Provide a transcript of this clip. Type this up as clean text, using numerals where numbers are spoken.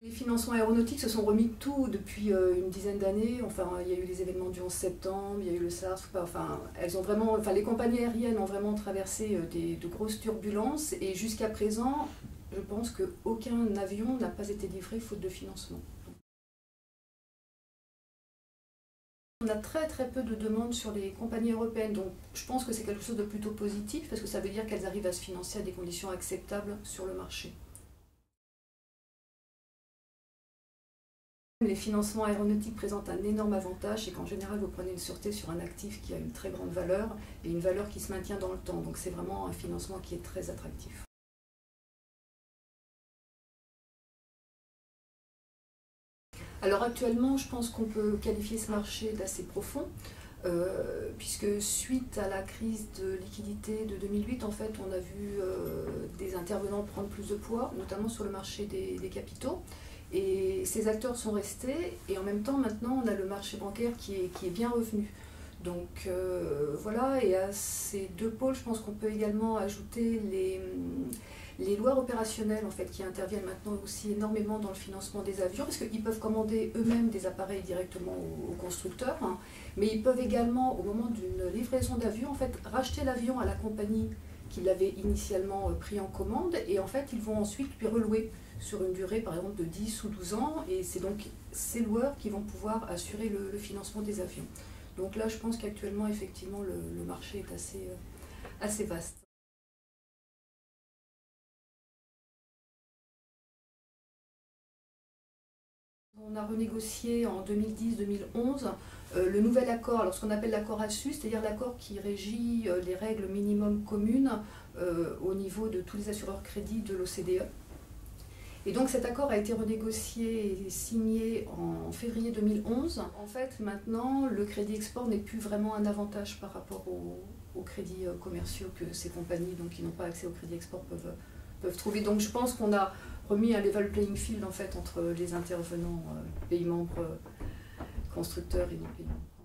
Les financements aéronautiques se sont remis tout depuis une dizaine d'années. Enfin, il y a eu les événements du 11 septembre, il y a eu le SARS. Enfin, les compagnies aériennes ont vraiment traversé de grosses turbulences. Et jusqu'à présent, je pense qu'aucun avion n'a pas été livré faute de financement. On a très peu de demandes sur les compagnies européennes, donc je pense que c'est quelque chose de plutôt positif parce que ça veut dire qu'elles arrivent à se financer à des conditions acceptables sur le marché. Les financements aéronautiques présentent un énorme avantage, c'est qu'en général vous prenez une sûreté sur un actif qui a une très grande valeur et une valeur qui se maintient dans le temps, donc c'est vraiment un financement qui est très attractif. Alors actuellement, je pense qu'on peut qualifier ce marché d'assez profond, puisque suite à la crise de liquidité de 2008, en fait, on a vu des intervenants prendre plus de poids, notamment sur le marché des capitaux. Et ces acteurs sont restés, et en même temps, maintenant, on a le marché bancaire qui est bien revenu. Donc voilà, et à ces deux pôles, je pense qu'on peut également ajouter les loueurs opérationnels en fait, qui interviennent maintenant aussi énormément dans le financement des avions, parce qu'ils peuvent commander eux-mêmes des appareils directement aux constructeurs, hein, mais ils peuvent également, au moment d'une livraison d'avion, en fait, racheter l'avion à la compagnie qui l'avait initialement pris en commande, et en fait, ils vont ensuite lui relouer sur une durée par exemple de 10 ou 12 ans, et c'est donc ces loueurs qui vont pouvoir assurer le financement des avions. Donc là, je pense qu'actuellement, effectivement, le marché est assez vaste. On a renégocié en 2010-2011 le nouvel accord, alors ce qu'on appelle l'accord ASSU, c'est-à-dire l'accord qui régit les règles minimum communes au niveau de tous les assureurs crédits de l'OCDE. Et donc cet accord a été renégocié et signé en février 2011. En fait, maintenant, le crédit export n'est plus vraiment un avantage par rapport aux crédits commerciaux que ces compagnies donc, qui n'ont pas accès au crédit export peuvent trouver. Donc je pense qu'on a remis un level playing field en fait, entre les intervenants pays membres, constructeurs et non pays membres.